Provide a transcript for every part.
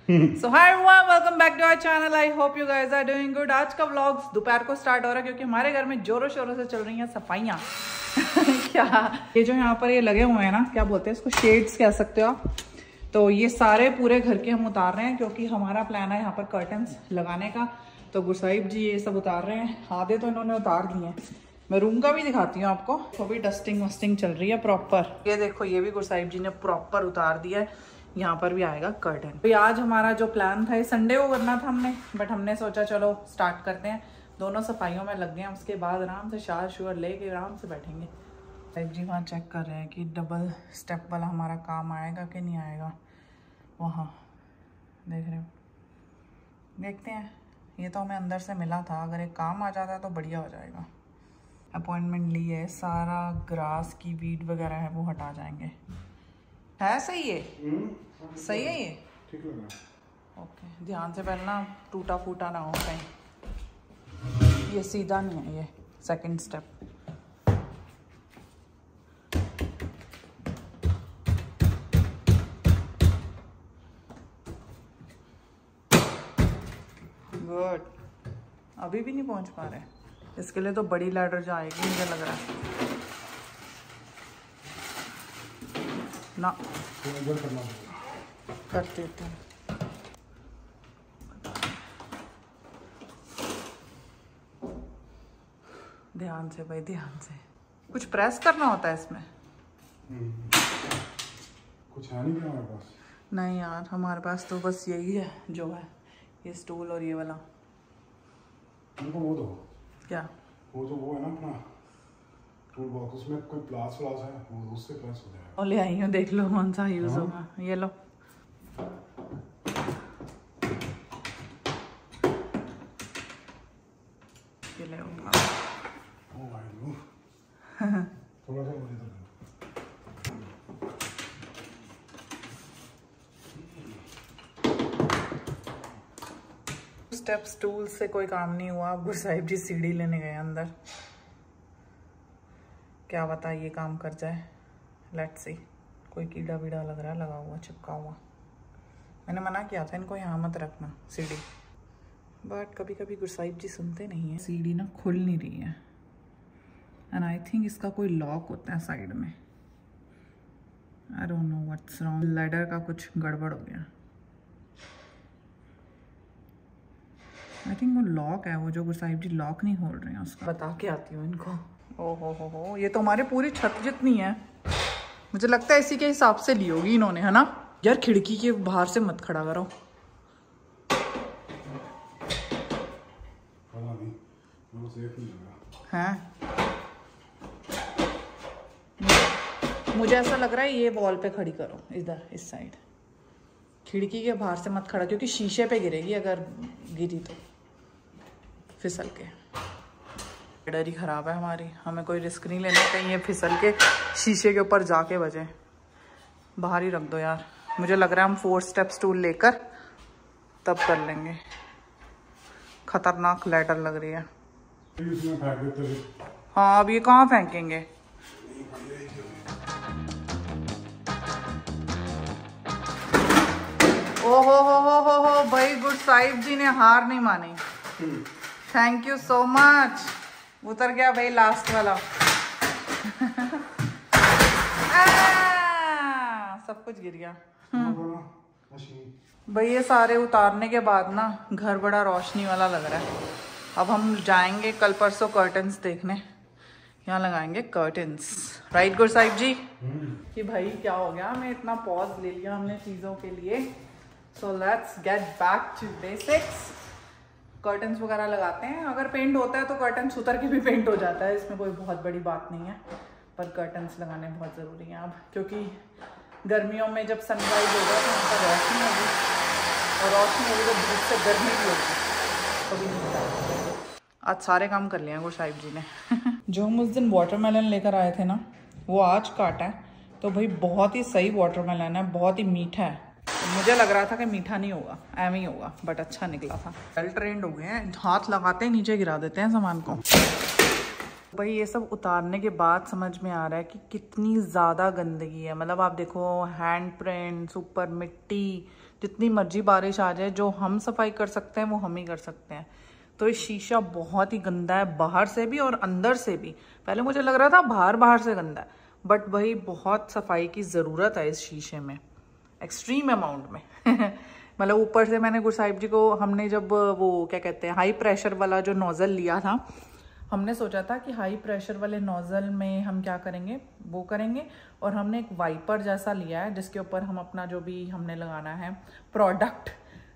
So hi everyone, welcome back to our channel. I hope you guys are doing good. आज का vlog दोपहर को start हो रहा है क्योंकि हमारे घर में जोरों शोरों से चल रही हैं सफाइयाँ। क्या ये जो यहाँ पर ये लगे हुए हैं ना, क्या बोलते हैं इसको, शेड्स कह सकते हो आप। तो ये सारे पूरे घर के हम उतार रहे हैं क्योंकि हमारा प्लान है यहाँ पर कर्टन्स लगाने का। तो गुरसाहिब जी ये सब उतार रहे हैं, आधे तो इन्होंने उतार दिए हैं। मैं रूम का भी दिखाती हूँ आपको। तो भी डस्टिंग वस्टिंग चल रही है प्रॉपर। ये देखो, ये भी गुरसाहिब जी ने प्रॉपर उतार दिया है। यहाँ पर भी आएगा कर्टन। तो आज हमारा जो प्लान था, ये संडे को करना था हमने, बट हमने सोचा चलो स्टार्ट करते हैं। दोनों सफाइयों में लग गए हैं, उसके बाद आराम से शावर शुवर लेके आराम से बैठेंगे। साहिब जी वहाँ चेक कर रहे हैं कि डबल स्टेप वाला हमारा काम आएगा कि नहीं आएगा। वहाँ देख रहे हो, देखते हैं। ये तो हमें अंदर से मिला था, अगर एक काम आ जाता है तो बढ़िया हो जाएगा। अपॉइंटमेंट ली है, सारा ग्रास की वीड वगैरह है वो हटा जाएंगे। है सही है? सही है ये? ठीक लग रहा है। ओके, ध्यान से पहनना, टूटा फूटा ना हो कहीं। ये सीधा नहीं है, ये सेकंड स्टेप। गुड। अभी भी नहीं पहुंच पा रहे, इसके लिए तो बड़ी लैडर जाएगी मुझे लग रहा है ना। कर देते हैं। ध्यान से भाई, ध्यान से। कुछ प्रेस करना होता है इसमें? कुछ है नहीं क्या हमारे पास? नहीं यार, हमारे पास तो बस यही है जो है, ये स्टूल और ये वाला। वो दो। क्या? वो जो वो है ना अपना टूल बॉक्स, उसमें कोई प्लास व्लास है, वो उससे प्रेस हो जाएगा। और ले आई हूँ, देख लो कौन सा यूज होगा। ये लो। ये ले होगा। ओ भाई लो। थोड़ा सा मुझे तो स्टेप स्टूल से कोई काम नहीं हुआ। अब गुरसाहिब जी सीढ़ी लेने गए अंदर। क्या बता ये काम कर जाए। Let's see. कोई कीड़ा वीड़ा लग रहा है, लगा हुआ, चिपका हुआ। मैंने मना किया था इनको यहाँ मत रखना सीढ़ी, बट कभी कभी गुरसाहिब जी सुनते नहीं है। सीढ़ी ना खुल नहीं रही है, एंड आई थिंक इसका कोई लॉक होता है साइड में। I don't know what's wrong. Ladder का कुछ गड़बड़ हो गया। आई थिंक वो लॉक है, वो जो गुरसाहिब जी लॉक नहीं खोल रहे हैं उसका। बता के आती हूँ इनको। ओहो हो, ये तो हमारी पूरी छत जितनी है। मुझे लगता है इसी के हिसाब से ली होगी इन्होंने, है ना यार। खिड़की के बाहर से मत खड़ा करो। हैं? मुझे ऐसा लग रहा है ये वॉल पे खड़ी करो, इधर इस साइड। खिड़की के बाहर से मत खड़ा, क्योंकि शीशे पे गिरेगी, अगर गिरी तो फिसल के। डर ही खराब है हमारी, हमें कोई रिस्क नहीं लेना कहीं ये फिसल के शीशे के ऊपर जाके बजे। बाहर ही रख दो यार। मुझे लग रहा है हम 4 स्टेप स्टूल लेकर तब कर लेंगे। खतरनाक लैडर लग रही है। हाँ, अब ये कहाँ फेंकेंगे? ओहो हो भाई, गुरसाहिब जी ने हार नहीं मानी। Thank you so much. उतर गया भाई लास्ट वाला। सब कुछ गिर गया भाई। ये सारे उतारने के बाद ना घर बड़ा रोशनी वाला लग रहा है। अब हम जाएंगे कल परसों कर्टन्स देखने, यहाँ लगाएंगे कर्टन्स। राइट गुरसाहिब जी? कि भाई क्या हो गया, हमें इतना पॉज ले लिया हमने चीज़ों के लिए। So let's get back to basics. Curtains वगैरह लगाते हैं। अगर पेंट होता है तो कर्टन्स उतर के भी पेंट हो जाता है, इसमें कोई बहुत बड़ी बात नहीं है। पर कर्टन्स लगाने बहुत ज़रूरी हैं अब, क्योंकि गर्मियों में जब सनराइज होगा तो वहाँ पर रोशनी होगी, और रोशनी होगी तो धूप से गर्मी भी होगी। कभी नहीं होता। आज सारे काम कर लिए हैं गुरसाहिब जी ने। जो हम उस दिन वाटरमेलन लेकर आए थे ना, वो आज काटा है। तो भाई बहुत ही सही वाटरमेलन है, बहुत ही मीठा है। मुझे लग रहा था कि मीठा नहीं होगा, एम ही होगा, बट अच्छा निकला था। वेल ट्रेंड हो गए हैं, हाथ लगाते ही नीचे गिरा देते हैं सामान को। भाई ये सब उतारने के बाद समझ में आ रहा है कि कितनी ज़्यादा गंदगी है। मतलब आप देखो, हैंड प्रिंट्स, ऊपर मिट्टी, जितनी मर्जी बारिश आ जाए, जो हम सफाई कर सकते हैं वो हम ही कर सकते हैं। तो ये शीशा बहुत ही गंदा है, बाहर से भी और अंदर से भी। पहले मुझे लग रहा था बाहर से गंदा है, बट भाई बहुत सफाई की ज़रूरत है इस शीशे में, एक्सट्रीम अमाउंट में। मतलब ऊपर से मैंने गुरसाहिब जी को, हमने जब वो क्या कहते हैं हाई प्रेशर वाला जो नोज़ल लिया था, हमने सोचा था कि हाई प्रेशर वाले नोज़ल में हम क्या करेंगे, वो करेंगे। और हमने एक वाइपर जैसा लिया है जिसके ऊपर हम अपना जो भी हमने लगाना है प्रोडक्ट,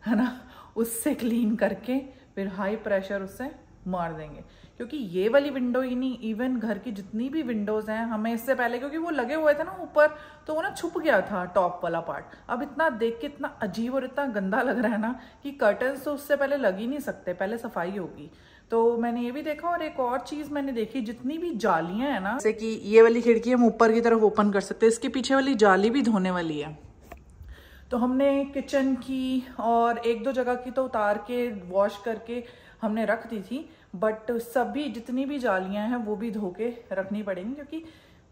है ना, उससे क्लीन करके फिर हाई प्रेशर उससे मार देंगे। क्योंकि ये वाली विंडो ही नहीं, इवन घर की जितनी भी विंडोज़ हैं, हमें इससे पहले, क्योंकि वो लगे हुए थे ना ऊपर, तो वो ना छुप गया था टॉप वाला पार्ट। अब इतना देख के इतना अजीब और इतना गंदा लग रहा है ना कि कर्टन्स तो उससे पहले लग ही नहीं सकते, पहले सफाई होगी। तो मैंने ये भी देखा। और एक और चीज़ मैंने देखी, जितनी भी जालियाँ हैं ना, जैसे कि ये वाली खिड़की हम ऊपर की तरफ ओपन कर सकते हैं, इसके पीछे वाली जाली भी धोने वाली है। तो हमने किचन की और एक दो जगह की तो उतार के वॉश करके हमने रख दी थी, बट सभी जितनी भी जालियां हैं वो भी धो के रखनी पड़ेंगी, क्योंकि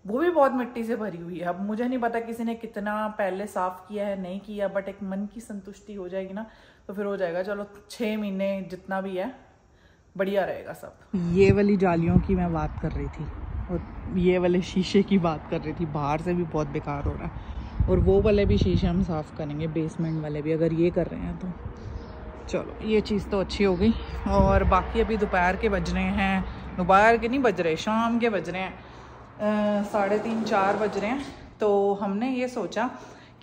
वो भी बहुत मिट्टी से भरी हुई है। अब मुझे नहीं पता किसी ने कितना पहले साफ किया है, नहीं किया, बट एक मन की संतुष्टि हो जाएगी ना, तो फिर हो जाएगा। चलो 6 महीने जितना भी है बढ़िया रहेगा सब। ये वाली जालियों की मैं बात कर रही थी और ये वाले शीशे की बात कर रही थी, बाहर से भी बहुत बेकार हो रहा है। और वो वाले भी शीशे हम साफ़ करेंगे, बेसमेंट वाले भी, अगर ये कर रहे हैं तो। चलो ये चीज़ तो अच्छी हो गई। और बाकी अभी दोपहर के बज रहे हैं, दोपहर के नहीं बज रहे, शाम के बज रहे हैं 3:30 4 बज रहे हैं। तो हमने ये सोचा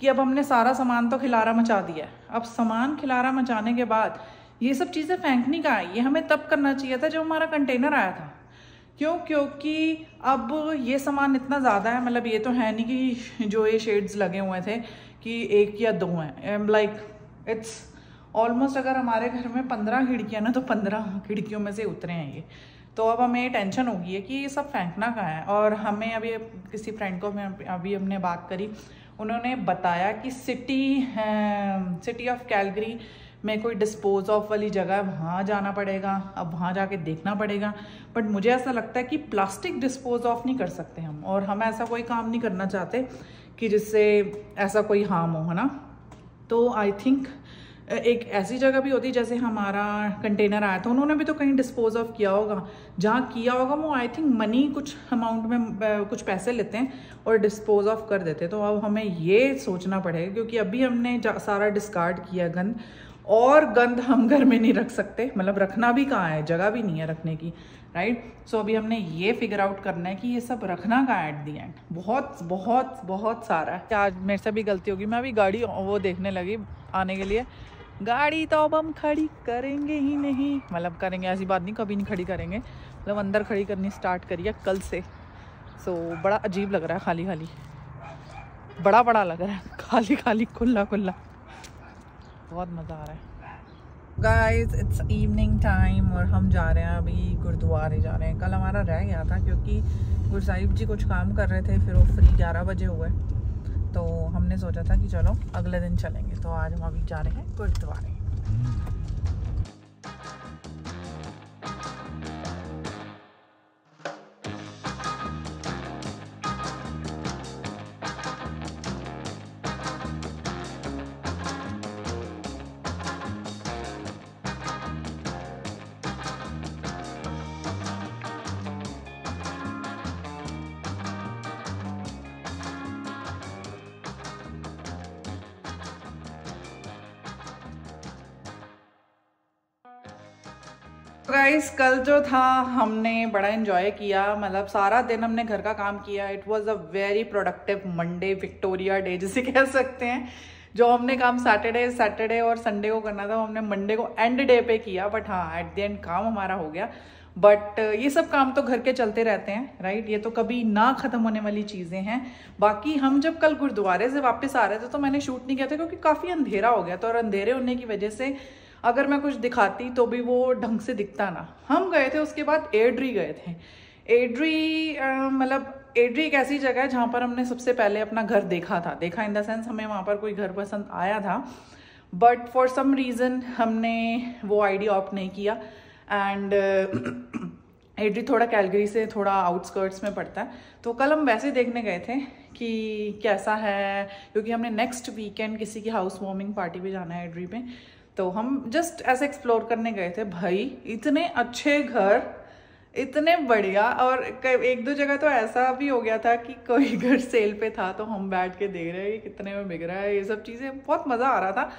कि अब हमने सारा सामान तो खिलारा मचा दिया है, अब सामान खिलारा मचाने के बाद ये सब चीज़ें फेंकनी का है। ये हमें तब करना चाहिए था जब हमारा कंटेनर आया था। क्यों? क्योंकि अब ये सामान इतना ज़्यादा है, मतलब ये तो है नहीं कि जो ये शेड्स लगे हुए थे कि 1 या 2 हैं, लाइक इट्स ऑलमोस्ट, अगर हमारे घर में 15 खिड़कियाँ ना, तो 15 खिड़कियों में से उतरे हैं ये। तो अब हमें टेंशन होगी है कि ये सब फेंकना कहाँ है। और हमें अभी किसी फ्रेंड को अभी हमने बात करी, उन्होंने बताया कि सिटी ऑफ कैलगरी में कोई डिस्पोज ऑफ वाली जगह है, वहाँ जाना पड़ेगा। अब वहाँ जाके देखना पड़ेगा। बट मुझे ऐसा लगता है कि प्लास्टिक डिस्पोज ऑफ नहीं कर सकते हम, और हम ऐसा कोई काम नहीं करना चाहते कि जिससे ऐसा कोई हार्म हो, है ना। तो आई थिंक एक ऐसी जगह भी होती, जैसे हमारा कंटेनर आया था, उन्होंने भी तो कहीं डिस्पोज ऑफ किया होगा। जहाँ किया होगा वो आई थिंक मनी कुछ अमाउंट में कुछ पैसे लेते हैं और डिस्पोज ऑफ कर देते हैं। तो अब हमें ये सोचना पड़ेगा, क्योंकि अभी हमने सारा डिस्कार्ड किया गंद, और गंद हम घर में नहीं रख सकते, मतलब रखना भी कहाँ है, जगह भी नहीं है रखने की, राइट। सो अभी हमने ये फिगर आउट करना है कि ये सब रखना कहाँ है एट दी एंड। बहुत बहुत बहुत सारा है। आज मेरे से भी गलती होगी, मैं अभी गाड़ी वो देखने लगी आने के लिए। गाड़ी तो अब हम खड़ी करेंगे ही नहीं, मतलब करेंगे ऐसी बात नहीं, कभी नहीं खड़ी करेंगे, मतलब अंदर खड़ी करनी स्टार्ट करिए कल से। सो बड़ा अजीब लग रहा है, खाली खाली, बड़ा लग रहा है, खाली खाली खुला खुला, बहुत मज़ा आ रहा है। गाइस इट्स इवनिंग टाइम और हम जा रहे हैं अभी गुरुद्वारे जा रहे हैं। कल हमारा रह गया था क्योंकि गुरसाहिब जी कुछ काम कर रहे थे, फिर वो फ्री 11 बजे हुए, तो हमने सोचा था कि चलो अगले दिन चलेंगे। तो आज हम अभी जा रहे हैं गुरुद्वारे। गाइस कल जो था हमने बड़ा एंजॉय किया, मतलब सारा दिन हमने घर का काम किया। It was a very productive Monday, Victoria day जिसे कह सकते हैं। जो हमने काम सैटरडे और संडे को करना था, हमने मंडे को एंड डे पे किया। बट हाँ, एट द एंड काम हमारा हो गया। बट ये सब काम तो घर के चलते रहते हैं, राइट। ये तो कभी ना ख़त्म होने वाली चीज़ें हैं। बाकी हम जब कल गुरुद्वारे से वापस आ रहे थे तो मैंने शूट नहीं किया था क्योंकि काफ़ी अंधेरा हो गया था, और अंधेरे होने की वजह से अगर मैं कुछ दिखाती तो भी वो ढंग से दिखता ना। हम गए थे उसके बाद एड्री गए थे। एड्री मतलब एड्री एक ऐसी जगह है जहाँ पर हमने सबसे पहले अपना घर देखा इन द सेंस हमें वहाँ पर कोई घर पसंद आया था, बट फॉर सम रीज़न हमने वो आइडिया ऑप्ट नहीं किया। एंड एड्री थोड़ा कैलगरी से थोड़ा आउटस्कर्ट्स में पड़ता है, तो कल हम वैसे देखने गए थे कि कैसा है, क्योंकि हमने नेक्स्ट वीकेंड किसी की हाउस वार्मिंग पार्टी पे जाना है एड्री पे, तो हम जस्ट ऐसे एक्सप्लोर करने गए थे। भाई इतने अच्छे घर, इतने बढ़िया, और एक दो जगह तो ऐसा भी हो गया था कि कोई घर सेल पे था तो हम बैठ के देख रहे हैं कितने में बिक रहा है, ये सब चीज़ें, बहुत मज़ा आ रहा था।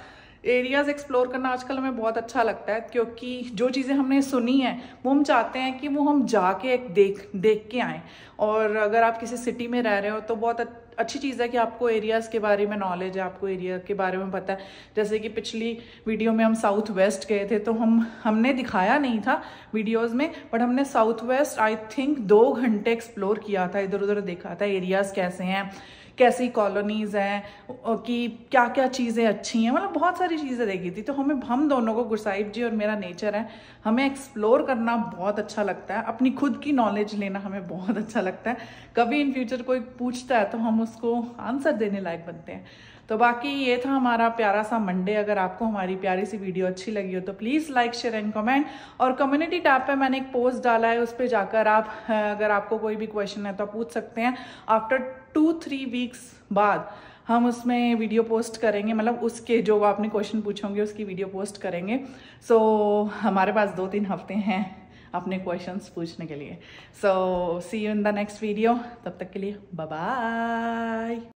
एरियाज़ एक्सप्लोर करना आजकल हमें बहुत अच्छा लगता है, क्योंकि जो चीज़ें हमने सुनी हैं वो हम चाहते हैं कि वो हम जाके एक देख के आएँ। और अगर आप किसी सिटी में रह रहे हो तो बहुत अच्छी चीज़ है कि आपको एरियाज़ के बारे में नॉलेज है, आपको एरिया के बारे में पता है। जैसे कि पिछली वीडियो में हम साउथ वेस्ट गए थे, तो हमने दिखाया नहीं था वीडियोज़ में, बट हमने साउथ वेस्ट आई थिंक 2 घंटे एक्सप्लोर किया था, इधर उधर देखा था एरियाज़ कैसे हैं, कैसी कॉलोनीज़ हैं, कि क्या क्या चीज़ें अच्छी हैं, मतलब बहुत सारी चीज़ें देखी थी। तो हम दोनों को, गुरसाहिब जी और मेरा नेचर है, हमें एक्सप्लोर करना बहुत अच्छा लगता है, अपनी खुद की नॉलेज लेना हमें बहुत अच्छा लगता है। कभी इन फ्यूचर कोई पूछता है तो हम उसको आंसर देने लायक बनते हैं। तो बाकी ये था हमारा प्यारा सा मंडे। अगर आपको हमारी प्यारी सी वीडियो अच्छी लगी हो तो please like, share and comment. और कम्युनिटी टैब पे मैंने एक पोस्ट डाला है, उस पर जाकर आप, अगर आपको कोई भी क्वेश्चन है तो पूछ सकते हैं। आफ्टर 2-3 वीक्स बाद हम उसमें वीडियो पोस्ट करेंगे, मतलब उसके जो आपने क्वेश्चन पूछोगे उसकी वीडियो पोस्ट करेंगे। सो हमारे पास 2-3 हफ्ते हैं अपने क्वेश्चंस पूछने के लिए। So see you in the next video, तब तक के लिए बाय बाय।